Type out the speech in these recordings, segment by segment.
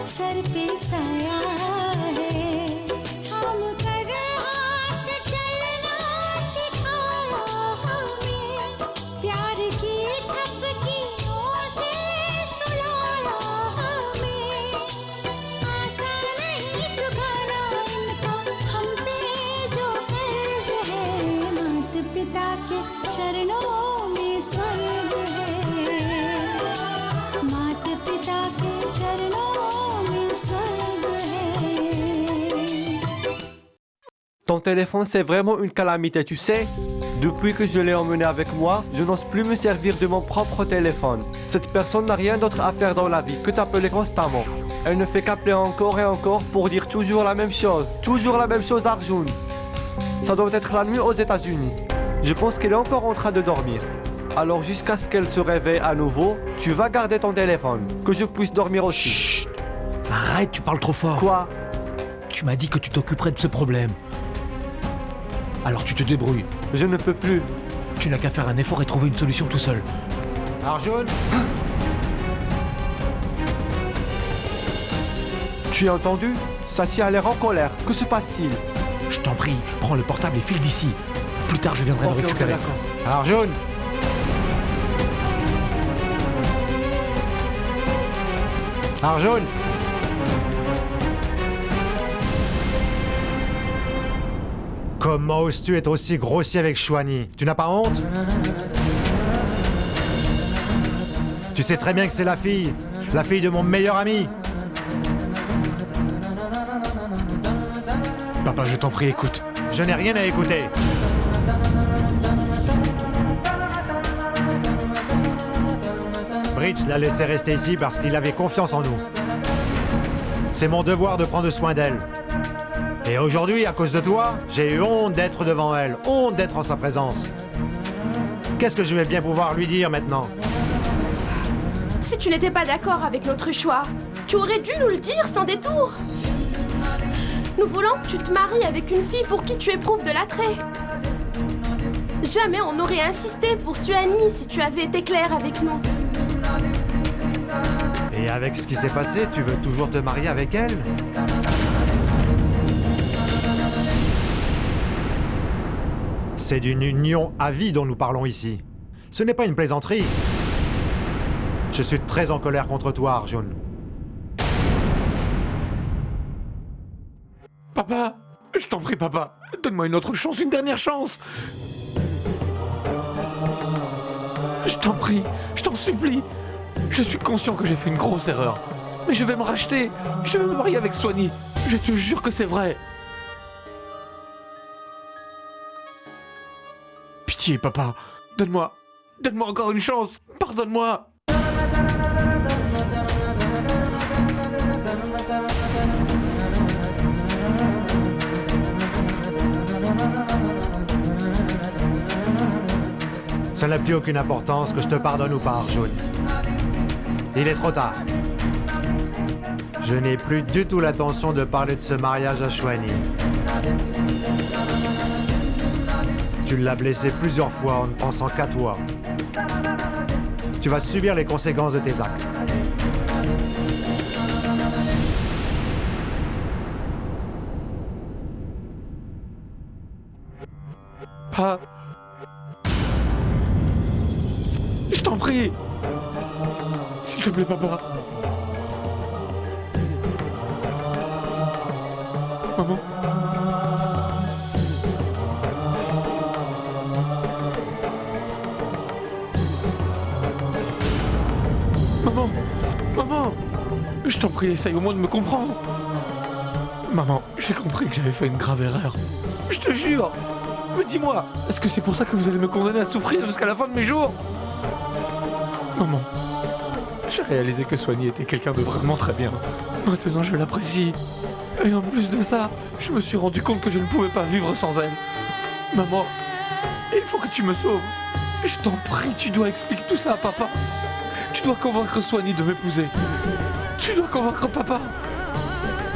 सर पे साया है थाम कर हाथ चलना सिखाया हमें प्यार की थपकियों से सुलाया हमें आसान नहीं चुकाना इनका हम पे जो कर्ज है माता पिता के चरणों में स्वर्ग है माता पिता के चरणों में स्वर्ग है। Ton téléphone, c'est vraiment une calamité, tu sais? Depuis que je l'ai emmené avec moi, je n'ose plus me servir de mon propre téléphone. Cette personne n'a rien d'autre à faire dans la vie que t'appeler constamment. Elle ne fait qu'appeler encore et encore pour dire toujours la même chose. Toujours la même chose, Arjun. Ça doit être la nuit aux États-Unis. Je pense qu'elle est encore en train de dormir. Alors jusqu'à ce qu'elle se réveille à nouveau, tu vas garder ton téléphone, que je puisse dormir aussi. Chut! Arrête, tu parles trop fort. Quoi? Tu m'as dit que tu t'occuperais de ce problème. Alors tu te débrouilles. Je ne peux plus. Tu n'as qu'à faire un effort et trouver une solution tout seul. Arjun, Tu as entendu? Sachi a l'air en colère. Que se passe-t-il? Je t'en prie, prends le portable et file d'ici. Plus tard, je viendrai le récupérer. d'accord. Arjun. Arjun. Comment oses-tu être aussi grossier avec Chouani? Tu n'as pas honte? Tu sais très bien que c'est la fille de mon meilleur ami. Papa, je t'en prie, écoute. Je n'ai rien à écouter. Bridge l'a laissé rester ici parce qu'il avait confiance en nous. C'est mon devoir de prendre soin d'elle. Et aujourd'hui, à cause de toi, j'ai eu honte d'être devant elle, honte d'être en sa présence. Qu'est-ce que je vais bien pouvoir lui dire maintenant? Si tu n'étais pas d'accord avec notre choix, tu aurais dû nous le dire sans détour. Nous voulons que tu te maries avec une fille pour qui tu éprouves de l'attrait. Jamais on n'aurait insisté pour Suhani si tu avais été clair avec nous. Et avec ce qui s'est passé, tu veux toujours te marier avec elle? C'est d'une union à vie dont nous parlons ici. Ce n'est pas une plaisanterie. Je suis très en colère contre toi, Arjun. Papa, je t'en prie, papa. Donne-moi une autre chance, une dernière chance. Je t'en prie, je t'en supplie. Je suis conscient que j'ai fait une grosse erreur. Mais je vais me racheter. Je vais me marier avec Suhani. Je te jure que c'est vrai. Pitié, papa. Donne-moi encore une chance. Pardonne-moi. Ça n'a plus aucune importance que je te pardonne ou pas, Arjun. Il est trop tard. Je n'ai plus du tout l'intention de parler de ce mariage à Chouani. Tu l'as blessé plusieurs fois en ne pensant qu'à toi. Tu vas subir les conséquences de tes actes. Pas. Je t'en prie. S'il te plaît, papa. Maman. Maman. Je t'en prie, essaye au moins de me comprendre. Maman, j'ai compris que j'avais fait une grave erreur. Je te jure. Mais dis-moi, est-ce que c'est pour ça que vous allez me condamner à souffrir jusqu'à la fin de mes jours? Maman, j'ai réalisé que Suhani était quelqu'un de vraiment très bien. Maintenant, je l'apprécie. Et en plus de ça, je me suis rendu compte que je ne pouvais pas vivre sans elle. Maman, il faut que tu me sauves. Je t'en prie, tu dois expliquer tout ça à papa. Tu dois convaincre Suhani de m'épouser. Tu dois convaincre papa.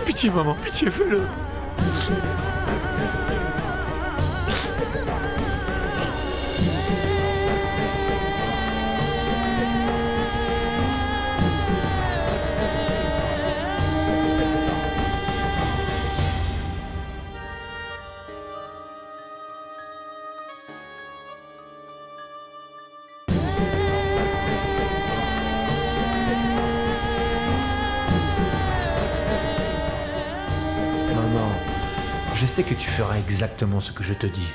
Pitié, maman, pitié, fais-le. Je sais que tu feras exactement ce que je te dis.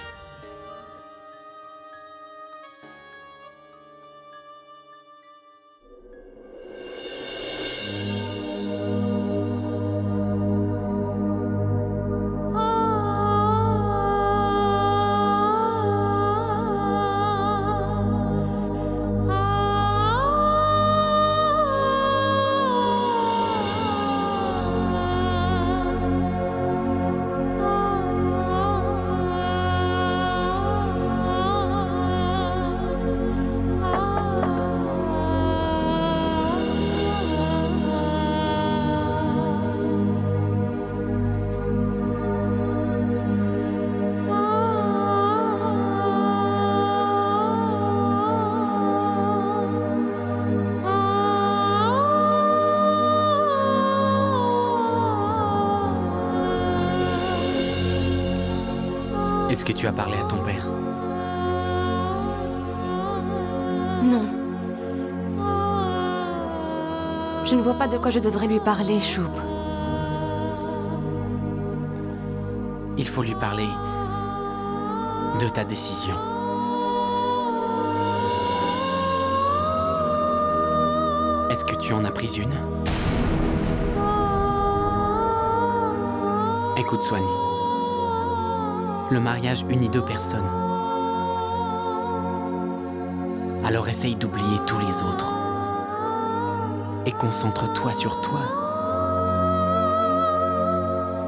Est-ce que tu as parlé à ton père? Non. Je ne vois pas de quoi je devrais lui parler, Choup. Il faut lui parler de ta décision. Est-ce que tu en as pris une? Écoute, Swanee. Le mariage unit deux personnes. Alors essaye d'oublier tous les autres. Et concentre-toi sur toi.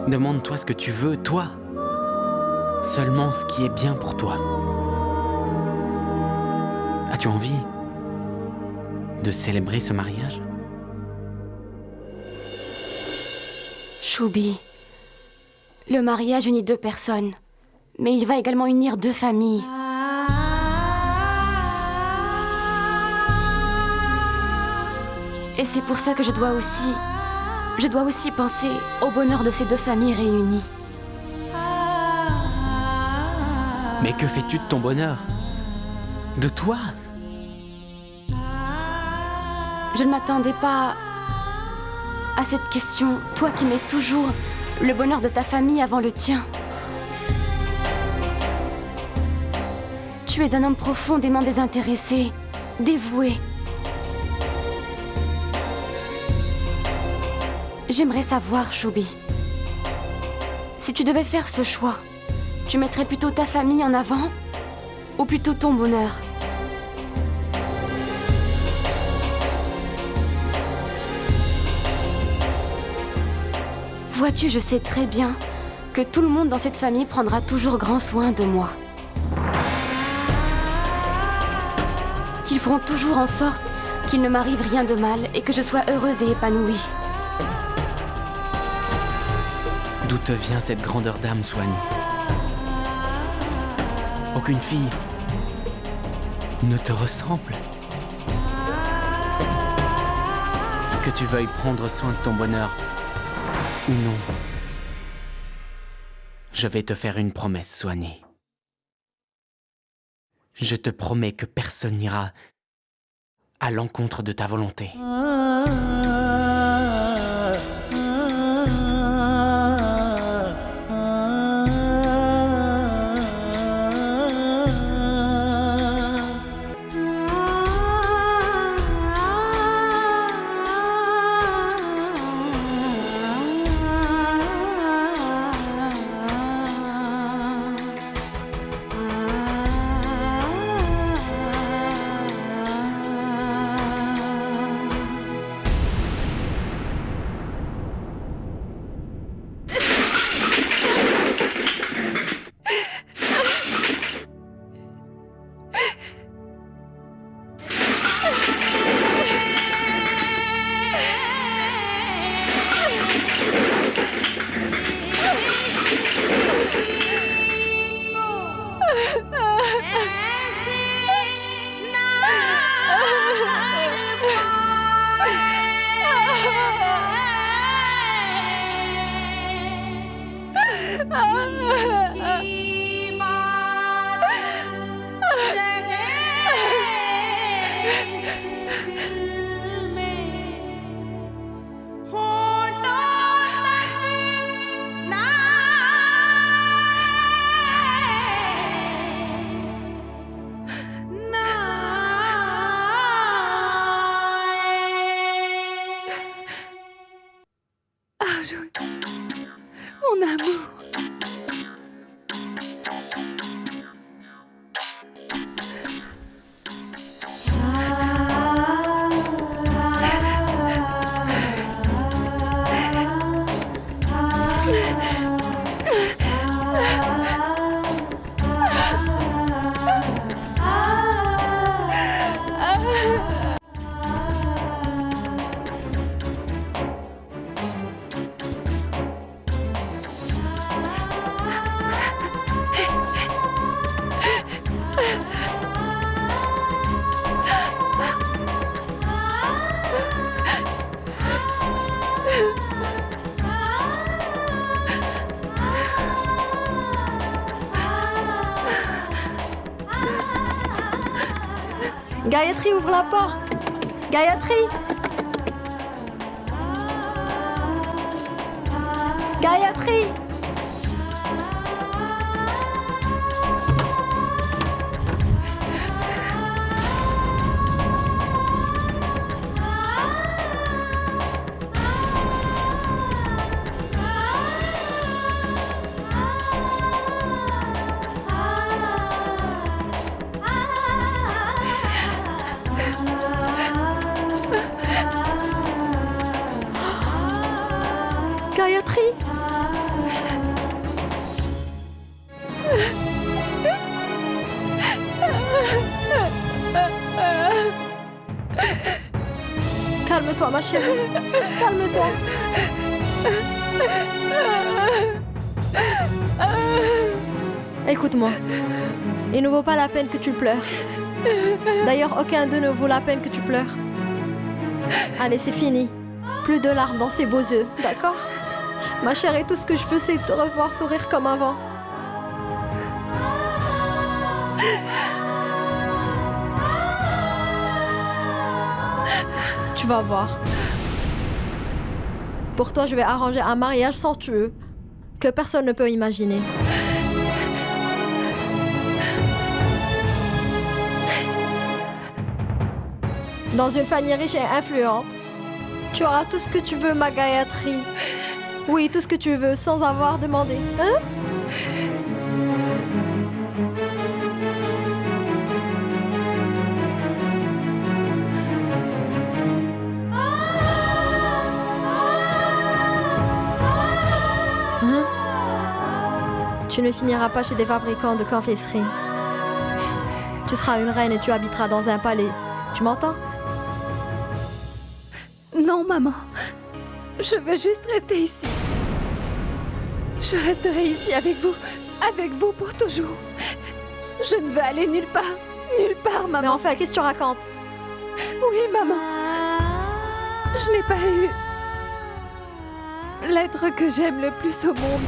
Demande-toi ce que tu veux, toi. Seulement ce qui est bien pour toi. As-tu envie de célébrer ce mariage? Choubi, le mariage unit deux personnes, mais il va également unir deux familles. Et c'est pour ça que je dois aussi penser au bonheur de ces deux familles réunies. Mais que fais-tu de ton bonheur? De toi? Je ne m'attendais pas à cette question, toi qui mets toujours le bonheur de ta famille avant le tien. Tu es un homme profondément désintéressé, dévoué. J'aimerais savoir, Choubi, si tu devais faire ce choix, tu mettrais plutôt ta famille en avant ou plutôt ton bonheur? Vois-tu, je sais très bien que tout le monde dans cette famille prendra toujours grand soin de moi. Qu'ils feront toujours en sorte qu'il ne m'arrive rien de mal et que je sois heureuse et épanouie. D'où te vient cette grandeur d'âme, Swanee? Aucune fille ne te ressemble. Que tu veuilles prendre soin de ton bonheur ou non, je vais te faire une promesse, Swanee. Je te promets que personne n'ira à l'encontre de ta volonté. Marjorie. Mon amour. Gayatri, ouvre la porte. Gayatri. Gayatri. Gayatri. Calme-toi, ma chérie. Calme-toi. Écoute-moi. Il ne vaut pas la peine que tu pleures. D'ailleurs, aucun d'eux ne vaut la peine que tu pleures. Allez, c'est fini. Plus de larmes dans ces beaux yeux, d'accord? Ma chérie, tout ce que je veux, c'est te revoir sourire comme avant. Tu vas voir. Pour toi, je vais arranger un mariage somptueux que personne ne peut imaginer. Dans une famille riche et influente. Tu auras tout ce que tu veux, ma Gayatri. Oui, tout ce que tu veux, sans avoir demandé. Hein? Hein? Tu ne finiras pas chez des fabricants de confiserie. Tu seras une reine et tu habiteras dans un palais. Tu m'entends? Non, maman. Je veux juste rester ici. Je resterai ici avec vous pour toujours. Je ne veux aller nulle part, maman. Mais enfin, qu'est-ce que tu racontes? Oui, maman. Je n'ai pas eu l'être que j'aime le plus au monde.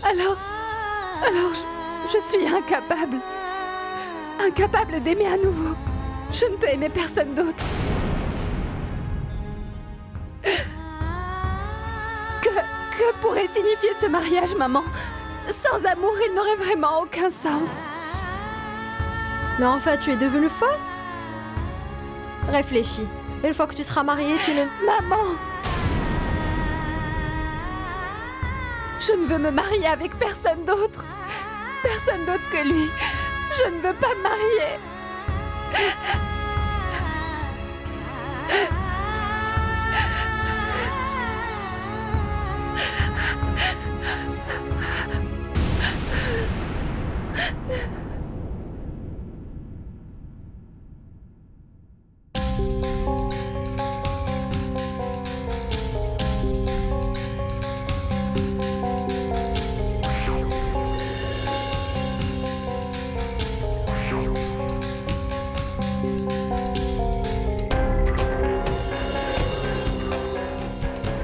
Alors, je suis incapable d'aimer à nouveau. Je ne peux aimer personne d'autre. Que pourrait signifier ce mariage, maman? Sans amour, il n'aurait vraiment aucun sens. Mais en fait, tu es devenue folle? Réfléchis. Une fois que tu seras mariée, tu ne... Maman! Je ne veux me marier avec personne d'autre. Personne d'autre que lui. Je ne veux pas me marier.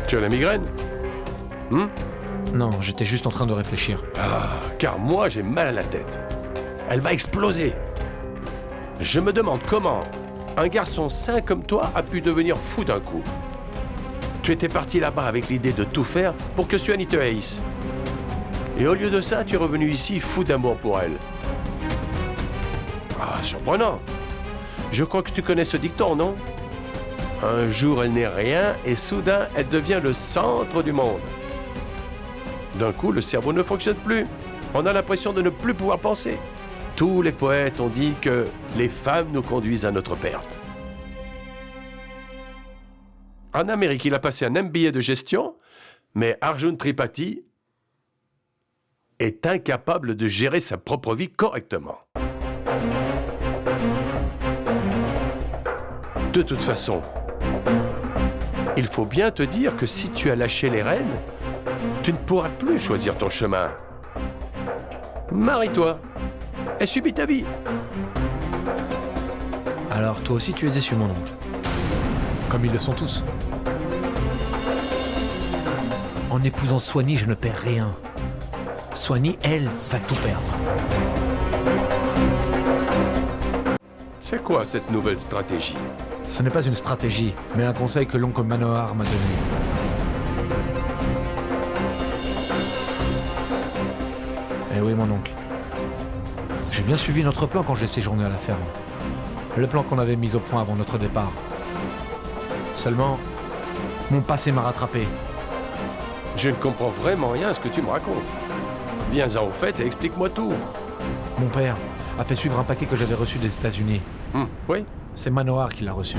Tu as la migraine? Non, j'étais juste en train de réfléchir. Ah, car moi j'ai mal à la tête. Elle va exploser. Je me demande comment un garçon sain comme toi a pu devenir fou d'un coup. Tu étais parti là-bas avec l'idée de tout faire pour que Suani te haïsse. Et au lieu de ça, tu es revenu ici fou d'amour pour elle. Ah, surprenant. Je crois que tu connais ce dicton, non? Un jour, elle n'est rien et soudain, elle devient le centre du monde. D'un coup, le cerveau ne fonctionne plus. On a l'impression de ne plus pouvoir penser. Tous les poètes ont dit que les femmes nous conduisent à notre perte. En Amérique, il a passé un MBA de gestion, mais Arjun Tripathi est incapable de gérer sa propre vie correctement. De toute façon, il faut bien te dire que si tu as lâché les rênes, tu ne pourras plus choisir ton chemin. Marie-toi et subis ta vie. Alors toi aussi tu es déçu, mon oncle. Comme ils le sont tous. En épousant Swanee, je ne perds rien. Swanee, elle, va tout perdre. C'est quoi cette nouvelle stratégie? Ce n'est pas une stratégie, mais un conseil que l'oncle Manohar m'a donné. Eh oui, mon oncle. J'ai bien suivi notre plan quand j'ai séjourné à la ferme. Le plan qu'on avait mis au point avant notre départ. Seulement, mon passé m'a rattrapé. Je ne comprends vraiment rien à ce que tu me racontes. Viens-en au fait et explique-moi tout. Mon père a fait suivre un paquet que j'avais reçu des États-Unis. Oui? C'est Manohar qui l'a reçu.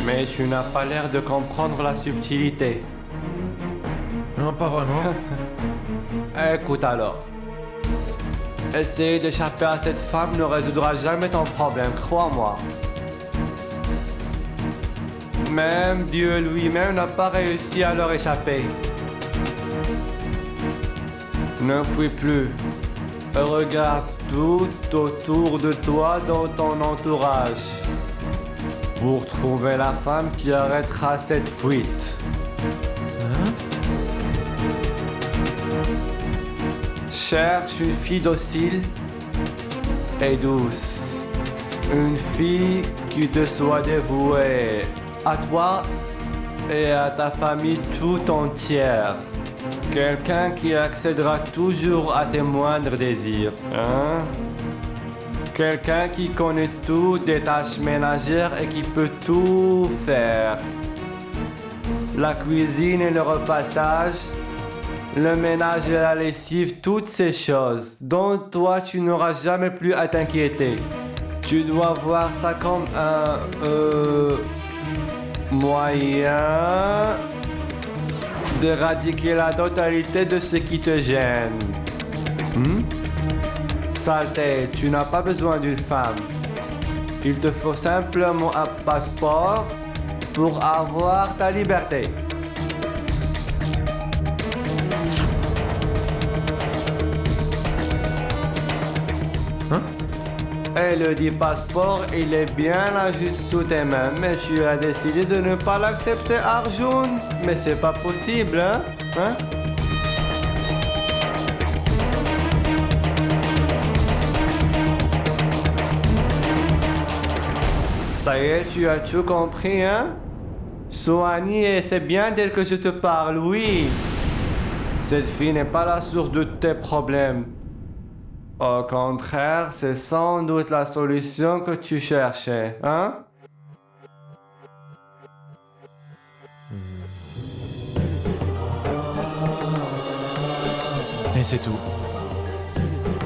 Mais tu n'as pas l'air de comprendre la subtilité. Non, pas vraiment. Écoute alors. Essayer d'échapper à cette femme ne résoudra jamais ton problème, crois-moi. Même Dieu lui-même n'a pas réussi à leur échapper. Ne fuis plus. Regarde tout autour de toi dans ton entourage pour trouver la femme qui arrêtera cette fuite. Cherche une fille docile et douce. Une fille qui te soit dévouée à toi et à ta famille tout entière. Quelqu'un qui accédera toujours à tes moindres désirs, hein? Quelqu'un qui connaît tout des tâches ménagères et qui peut tout faire. La cuisine et le repassage, le ménage et la lessive, toutes ces choses dont toi tu n'auras jamais plus à t'inquiéter. Tu dois voir ça comme un moyen d'éradiquer la totalité de ce qui te gêne. Saleté, tu n'as pas besoin d'une femme. Il te faut simplement un passeport pour avoir ta liberté. Et le dit passeport, il est bien là juste sous tes mains, mais tu as décidé de ne pas l'accepter, Arjun. Mais c'est pas possible, hein? Ça y est, tu as tout compris, hein? Swanee, c'est bien d'elle que je te parle, oui. Cette fille n'est pas la source de tes problèmes. Au contraire, c'est sans doute la solution que tu cherchais, hein? Et c'est tout.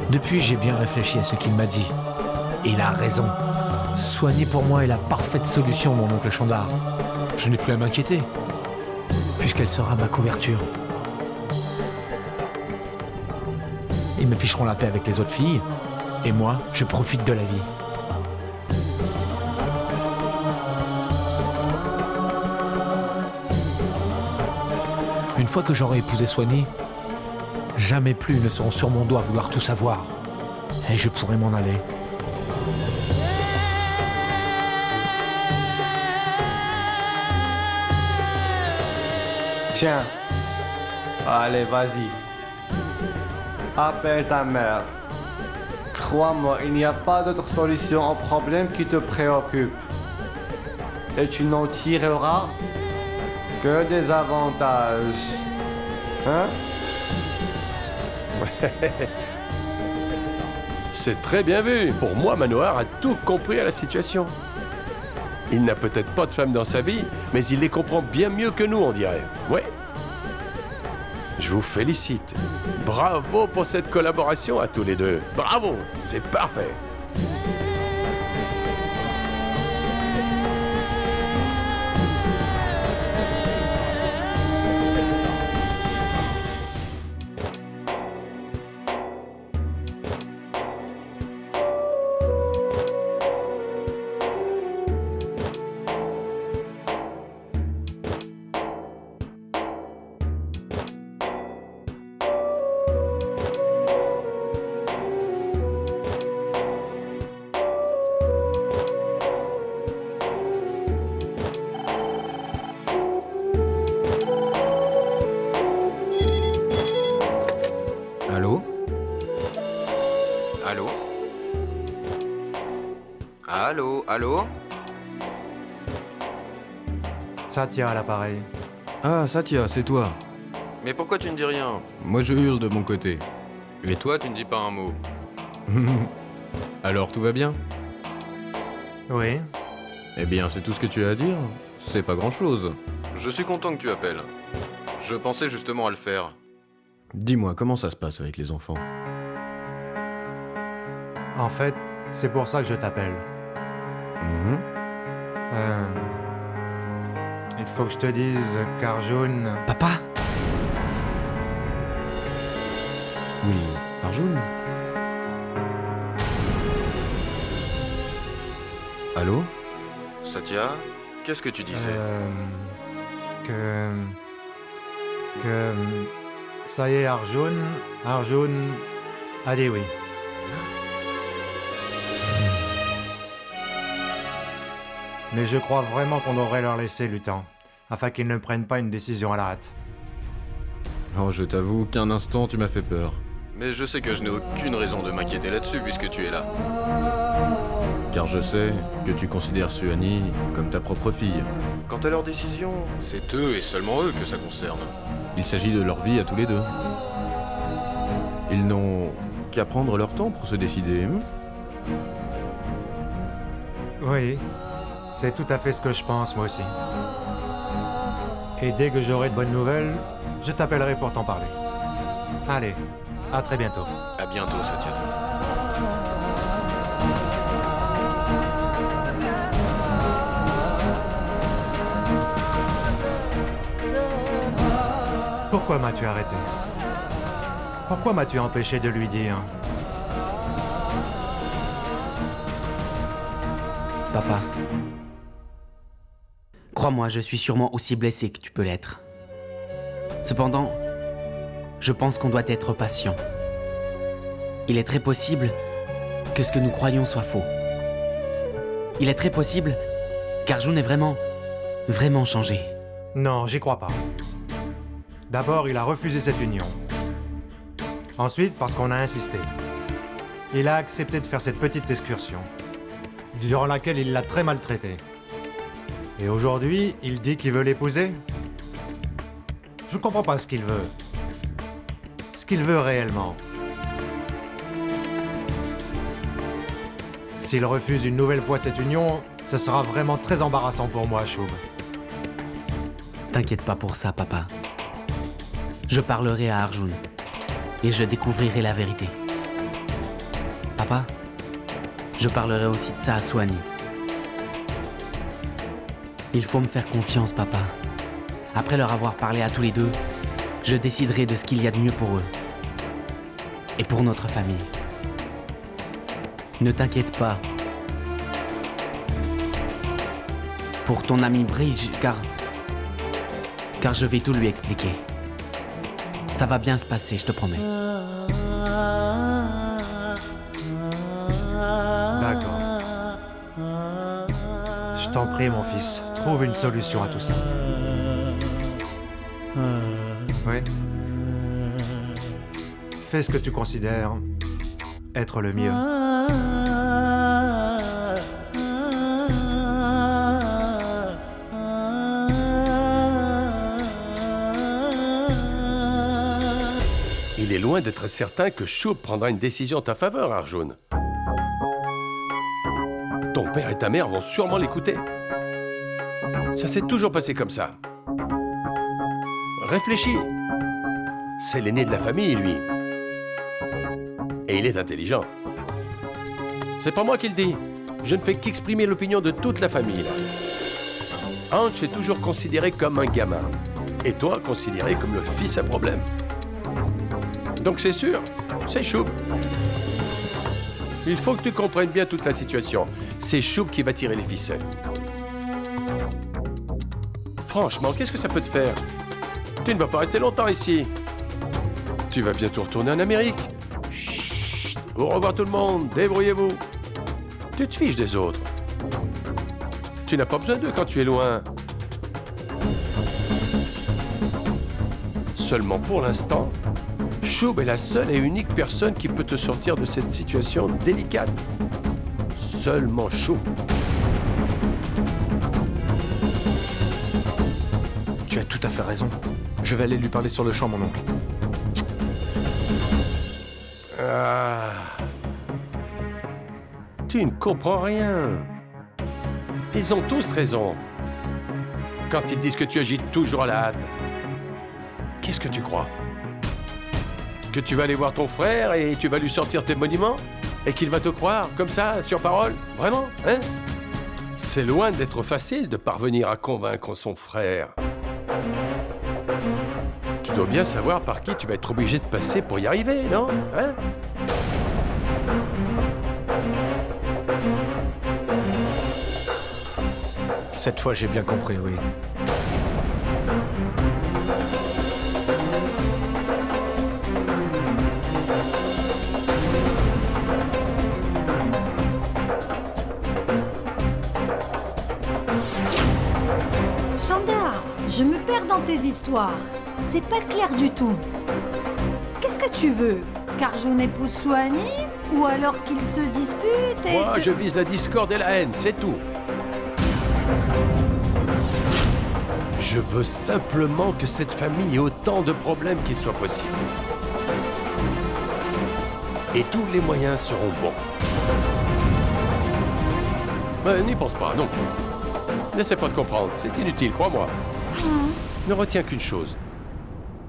Depuis, j'ai bien réfléchi à ce qu'il m'a dit. Et il a raison. Swanee pour moi est la parfaite solution, mon oncle Chandar. Je n'ai plus à m'inquiéter, puisqu'elle sera ma couverture. Ils me ficheront la paix avec les autres filles, et moi, je profite de la vie. Une fois que j'aurai épousé Swanee, jamais plus ils ne seront sur mon doigt à vouloir tout savoir. Et je pourrai m'en aller. Tiens. Allez, vas-y. Appelle ta mère. Crois-moi, il n'y a pas d'autre solution au problème qui te préoccupe. Et tu n'en tireras que des avantages. Hein? C'est très bien vu. Pour moi, Manohar a tout compris à la situation. Il n'a peut-être pas de femme dans sa vie, mais il les comprend bien mieux que nous, on dirait. Ouais. Je vous félicite. Bravo pour cette collaboration à tous les deux. Bravo, c'est parfait. Allô? Allô? Allô? Allô? Satya à l'appareil. Ah, Satya, c'est toi. Mais pourquoi tu ne dis rien? Moi je hurle de mon côté. Et toi, tu ne dis pas un mot. Alors, tout va bien? Oui. Eh bien, c'est tout ce que tu as à dire. C'est pas grand-chose. Je suis content que tu appelles. Je pensais justement à le faire. Dis-moi, comment ça se passe avec les enfants? En fait, c'est pour ça que je t'appelle. Mhm. Il faut que je te dise qu'Arjun... Papa? Oui, Arjun? Allô? Satya? Qu'est-ce que tu disais? Que... Ça y est, Arjun a dit oui. Mais je crois vraiment qu'on devrait leur laisser du temps, afin qu'ils ne prennent pas une décision à la hâte. Oh, je t'avoue qu'un instant tu m'as fait peur. Mais je sais que je n'ai aucune raison de m'inquiéter là-dessus puisque tu es là. Car je sais que tu considères Suhani comme ta propre fille. Quant à leur décision, c'est eux et seulement eux que ça concerne. Il s'agit de leur vie à tous les deux. Ils n'ont qu'à prendre leur temps pour se décider. Oui, c'est tout à fait ce que je pense, moi aussi. Et dès que j'aurai de bonnes nouvelles, je t'appellerai pour t'en parler. Allez, à très bientôt. À bientôt, Satya. Pourquoi m'as-tu arrêté? Pourquoi m'as-tu empêché de lui dire? Papa. Crois-moi, je suis sûrement aussi blessé que tu peux l'être. Cependant, je pense qu'on doit être patient. Il est très possible que ce que nous croyons soit faux. Il est très possible qu'Arjun ait vraiment changé. Non, j'y crois pas. D'abord, il a refusé cette union. Ensuite, parce qu'on a insisté. Il a accepté de faire cette petite excursion, durant laquelle il l'a très maltraité. Et aujourd'hui, il dit qu'il veut l'épouser? Je ne comprends pas ce qu'il veut. Ce qu'il veut réellement. S'il refuse une nouvelle fois cette union, ce sera vraiment très embarrassant pour moi, Shub. T'inquiète pas pour ça, papa. Je parlerai à Arjun et je découvrirai la vérité. Papa, je parlerai aussi de ça à Suhani. Il faut me faire confiance, papa. Après leur avoir parlé à tous les deux, je déciderai de ce qu'il y a de mieux pour eux. Et pour notre famille. Ne t'inquiète pas. Pour ton ami Bridge, car je vais tout lui expliquer. Ça va bien se passer, je te promets. D'accord. Je t'en prie, mon fils, trouve une solution à tout ça. Oui. Fais ce que tu considères être le mieux. Il est loin d'être certain que Choub prendra une décision en ta faveur, Arjun. Ton père et ta mère vont sûrement l'écouter. Ça s'est toujours passé comme ça. Réfléchis. C'est l'aîné de la famille, lui. Et il est intelligent. C'est pas moi qui le dis. Je ne fais qu'exprimer l'opinion de toute la famille, là. Hanch est toujours considéré comme un gamin. Et toi, considéré comme le fils à problème. Donc c'est sûr, c'est Choub. Il faut que tu comprennes bien toute la situation. C'est Choub qui va tirer les ficelles. Franchement, qu'est-ce que ça peut te faire? Tu ne vas pas rester longtemps ici. Tu vas bientôt retourner en Amérique. Chut, au revoir tout le monde, débrouillez-vous. Tu te fiches des autres. Tu n'as pas besoin d'eux quand tu es loin. Seulement pour l'instant, Choub est la seule et unique personne qui peut te sortir de cette situation délicate. Seulement Choub. Tu as tout à fait raison. Je vais aller lui parler sur le champ, mon oncle. Ah. Tu ne comprends rien. Ils ont tous raison. Quand ils disent que tu agis toujours à la hâte. Qu'est-ce que tu crois? Que tu vas aller voir ton frère et tu vas lui sortir tes monuments? Et qu'il va te croire, comme ça, sur parole? Vraiment, hein? C'est loin d'être facile de parvenir à convaincre son frère. Tu dois bien savoir par qui tu vas être obligé de passer pour y arriver, non? Hein? Cette fois, j'ai bien compris, oui. Chandar, je me perds dans tes histoires. C'est pas clair du tout. Qu'est-ce que tu veux? Qu'Arjun épouse Sohani? Ou alors qu'ils se disputent et... Moi, je vise la discorde et la haine, c'est tout. Je veux simplement que cette famille ait autant de problèmes qu'il soit possible. Et tous les moyens seront bons. N'y pense pas, non. N'essaie pas de comprendre, c'est inutile, crois-moi. Ne retiens qu'une chose.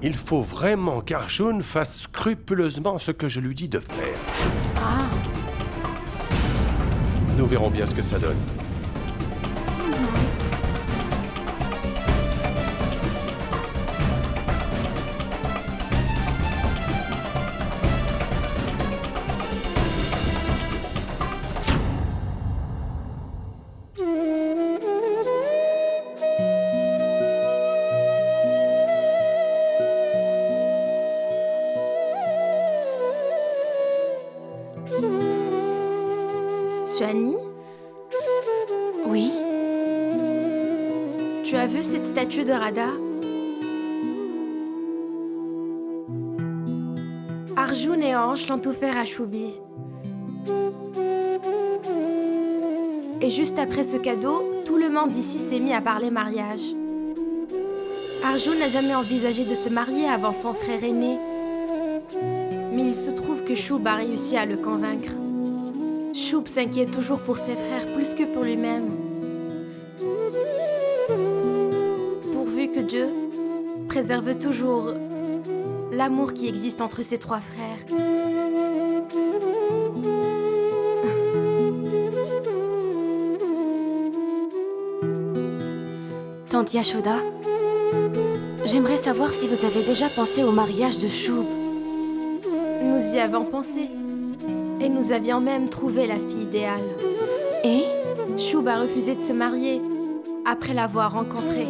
Il faut vraiment qu'Arjun fasse scrupuleusement ce que je lui dis de faire. Nous verrons bien ce que ça donne. Sohani? Oui? Tu as vu cette statue de Radha? Arjun et Hanch l'ont offert à Choubi. Et juste après ce cadeau, tout le monde ici s'est mis à parler mariage. Arjun n'a jamais envisagé de se marier avant son frère aîné. Mais il se trouve que Choub a réussi à le convaincre. Choub s'inquiète toujours pour ses frères plus que pour lui-même. Pourvu que Dieu préserve toujours l'amour qui existe entre ses trois frères. Tante Yashoda, j'aimerais savoir si vous avez déjà pensé au mariage de Choub. Nous y avons pensé. Et nous avions même trouvé la fille idéale. Et Choub a refusé de se marier après l'avoir rencontrée.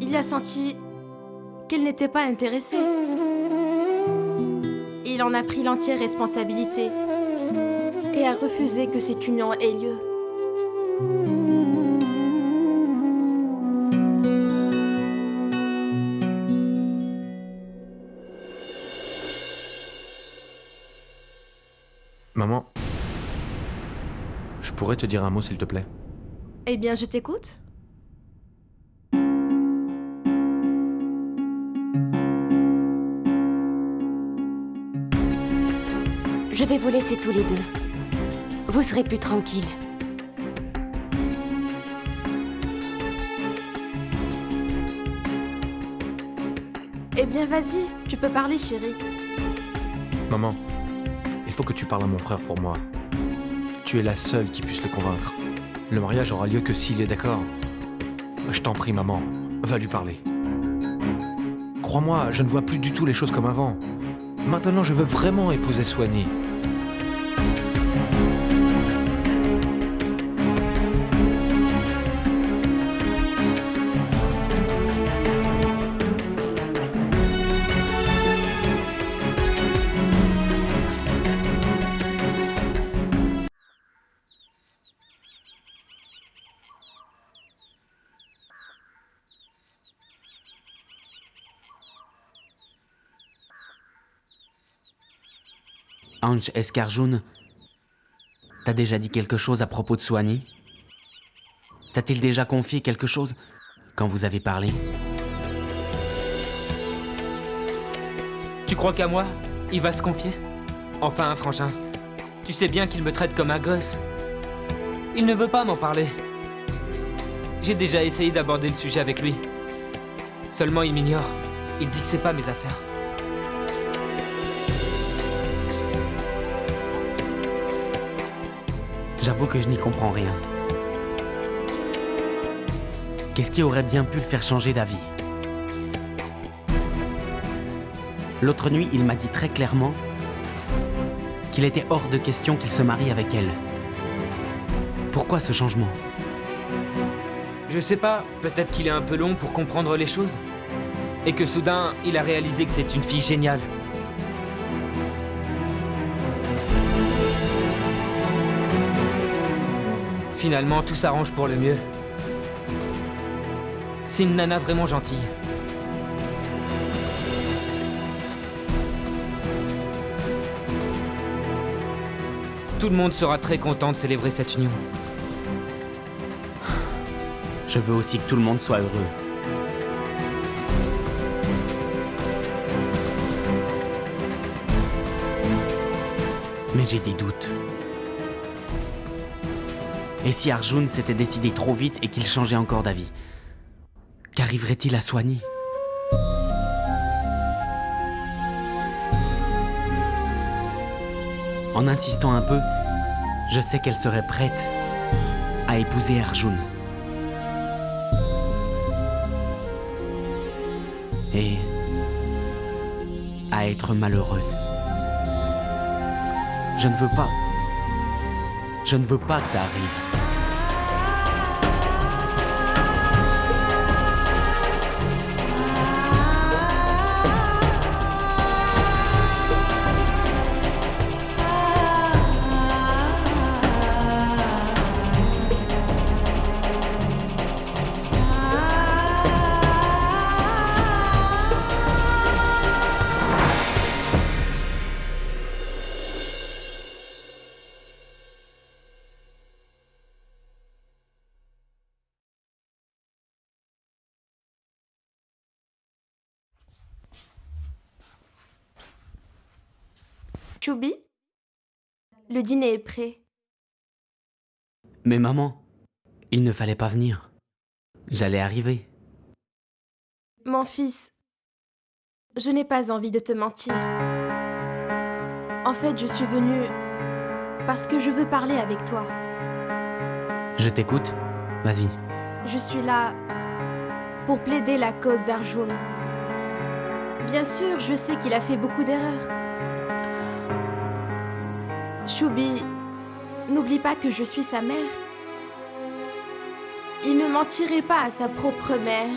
Il a senti qu'elle n'était pas intéressée. Il en a pris l'entière responsabilité et a refusé que cette union ait lieu. Maman, je pourrais te dire un mot, s'il te plaît? Eh bien, je t'écoute. Je vais vous laisser tous les deux. Vous serez plus tranquilles. Eh bien, vas-y, tu peux parler, chérie. Maman, il faut que tu parles à mon frère pour moi. Tu es la seule qui puisse le convaincre. Le mariage aura lieu que s'il est d'accord. Je t'en prie, maman, va lui parler. Crois-moi, je ne vois plus du tout les choses comme avant. Maintenant, je veux vraiment épouser Swanee. Ange, est-ce qu'Arjun t'a déjà dit quelque chose à propos de Swanee? T'a-t-il déjà confié quelque chose quand vous avez parlé? Tu crois qu'à moi, il va se confier? Enfin, frangin, tu sais bien qu'il me traite comme un gosse. Il ne veut pas m'en parler. J'ai déjà essayé d'aborder le sujet avec lui. Seulement, il m'ignore. Il dit que c'est pas mes affaires. J'avoue que je n'y comprends rien. Qu'est-ce qui aurait bien pu le faire changer d'avis? L'autre nuit, il m'a dit très clairement qu'il était hors de question qu'il se marie avec elle. Pourquoi ce changement? Je sais pas, peut-être qu'il est un peu long pour comprendre les choses. Et que soudain, il a réalisé que c'est une fille géniale. Finalement, tout s'arrange pour le mieux. C'est une nana vraiment gentille. Tout le monde sera très content de célébrer cette union. Je veux aussi que tout le monde soit heureux. Mais j'ai des doutes. Et si Arjun s'était décidé trop vite et qu'il changeait encore d'avis? Qu'arriverait-il à Swanee? En insistant un peu, je sais qu'elle serait prête à épouser Arjun. Et à être malheureuse. Je ne veux pas. Je ne veux pas que ça arrive. Chubby, le dîner est prêt. Mais maman, il ne fallait pas venir. J'allais arriver. Mon fils, je n'ai pas envie de te mentir. En fait, je suis venue parce que je veux parler avec toi. Je t'écoute. Vas-y. Je suis là pour plaider la cause d'Arjun. Bien sûr, je sais qu'il a fait beaucoup d'erreurs. Chubby, n'oublie pas que je suis sa mère. Il ne mentirait pas à sa propre mère.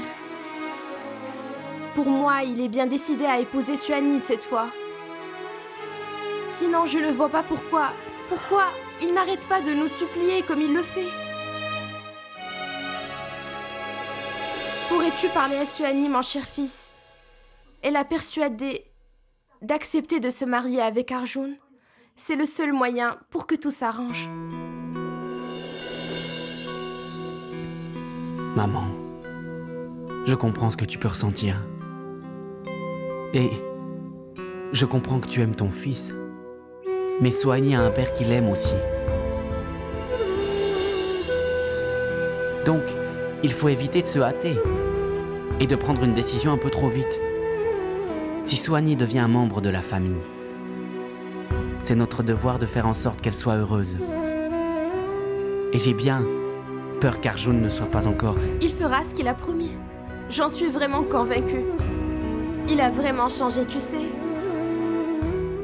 Pour moi, il est bien décidé à épouser Swanee cette fois. Sinon, je ne vois pas pourquoi il n'arrête pas de nous supplier comme il le fait. Pourrais-tu parler à Swanee, mon cher fils, et la persuader d'accepter de se marier avec Arjun? C'est le seul moyen pour que tout s'arrange. Maman, je comprends ce que tu peux ressentir. Et je comprends que tu aimes ton fils. Mais Soigny a un père qui l'aime aussi. Donc, il faut éviter de se hâter et de prendre une décision un peu trop vite. Si Soigny devient un membre de la famille, c'est notre devoir de faire en sorte qu'elle soit heureuse. Et j'ai bien peur qu'Arjun ne soit pas encore... Il fera ce qu'il a promis. J'en suis vraiment convaincue. Il a vraiment changé, tu sais.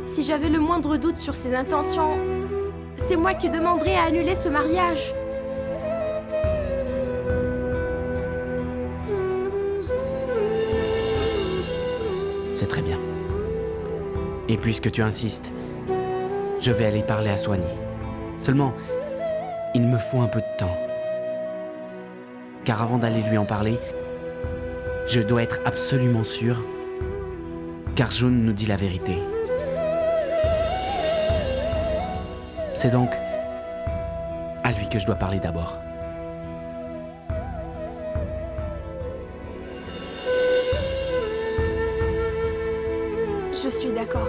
Si j'avais le moindre doute sur ses intentions, c'est moi qui demanderais à annuler ce mariage. C'est très bien. Et puisque tu insistes, je vais aller parler à Soigny. Seulement, il me faut un peu de temps. Car avant d'aller lui en parler, je dois être absolument sûr qu'Arjun nous dit la vérité. C'est donc à lui que je dois parler d'abord. Je suis d'accord.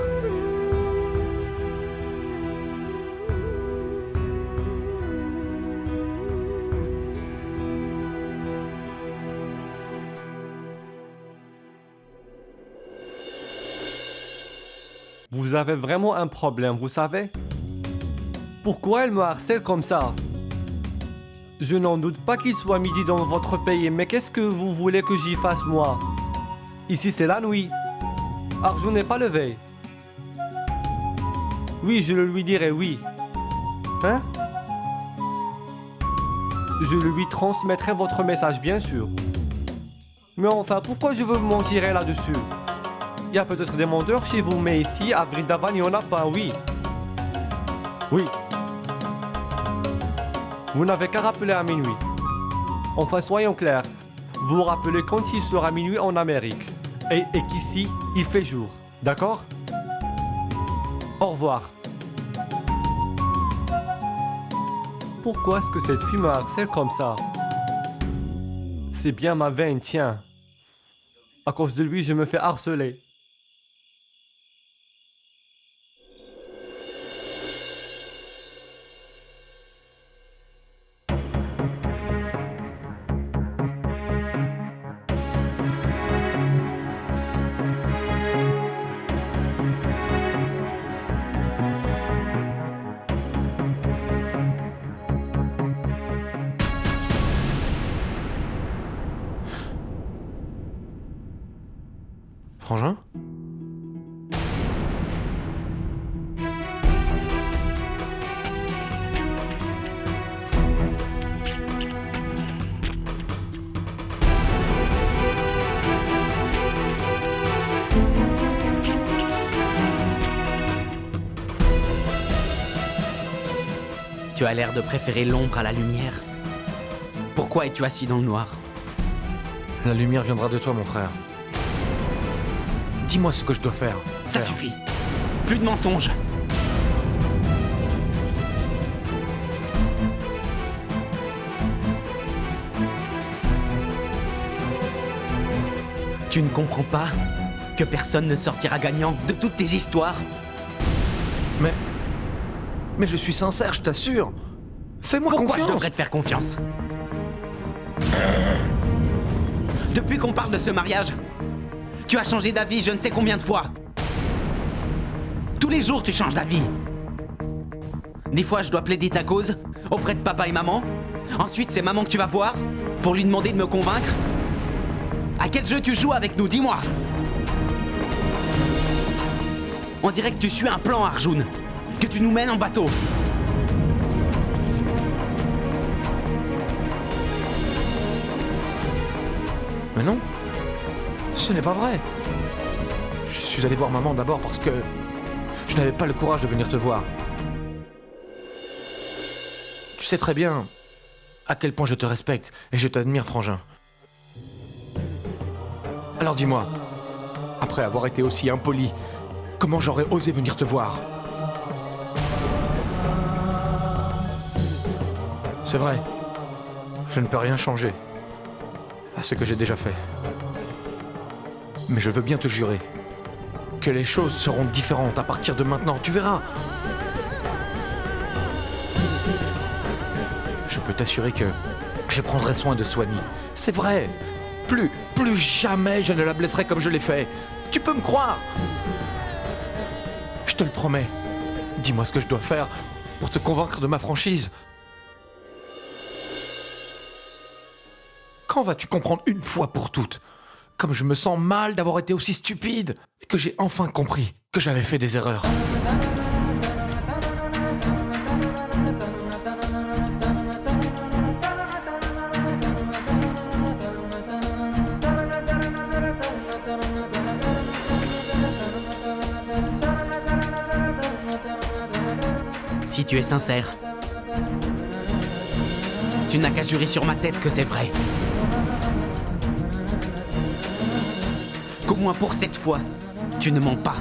Vous avez vraiment un problème, vous savez? Pourquoi elle me harcèle comme ça? Je n'en doute pas qu'il soit midi dans votre pays, mais qu'est-ce que vous voulez que j'y fasse moi? Ici c'est la nuit. Arjun n'est pas levé. Oui, je le lui dirai, oui. Hein? Je lui transmettrai votre message, bien sûr. Mais enfin, pourquoi je vous mentirais là-dessus? Il y a peut-être des menteurs chez vous, mais ici, à Vrindavan, il n'y en a pas, oui. Oui. Vous n'avez qu'à rappeler à minuit. Enfin, soyons clairs. Vous vous rappelez quand il sera minuit en Amérique. Et qu'ici, il fait jour. D'accord? Au revoir. Pourquoi est-ce que cette fille me harcèle comme ça? C'est bien ma veine, tiens. À cause de lui, je me fais harceler. Frangin? Tu as l'air de préférer l'ombre à la lumière. Pourquoi es-tu assis dans le noir? La lumière viendra de toi, mon frère. Dis-moi ce que je dois faire. Ça suffit. Plus de mensonges. Tu ne comprends pas que personne ne sortira gagnant de toutes tes histoires? Mais je suis sincère, je t'assure. Fais-moi confiance. Pourquoi je devrais te faire confiance? Depuis qu'on parle de ce mariage, tu as changé d'avis je ne sais combien de fois. Tous les jours, tu changes d'avis. Des fois, je dois plaider ta cause auprès de papa et maman. Ensuite, c'est maman que tu vas voir pour lui demander de me convaincre. À quel jeu tu joues avec nous? Dis-moi. On dirait que tu suis un plan, Arjun. Que tu nous mènes en bateau. Mais non. Ce n'est pas vrai. Je suis allé voir maman d'abord parce que je n'avais pas le courage de venir te voir. Tu sais très bien à quel point je te respecte et je t'admire, frangin. Alors dis-moi, après avoir été aussi impoli, comment j'aurais osé venir te voir? C'est vrai, je ne peux rien changer à ce que j'ai déjà fait. Mais je veux bien te jurer que les choses seront différentes à partir de maintenant, tu verras. Je peux t'assurer que je prendrai soin de Swanee. C'est vrai. Plus jamais je ne la blesserai comme je l'ai fait. Tu peux me croire. Je te le promets. Dis-moi ce que je dois faire pour te convaincre de ma franchise. Quand vas-tu comprendre une fois pour toutes, comme je me sens mal d'avoir été aussi stupide, et que j'ai enfin compris que j'avais fait des erreurs. Si tu es sincère, tu n'as qu'à jurer sur ma tête que c'est vrai. Qu'au moins pour cette fois, tu ne mens pas.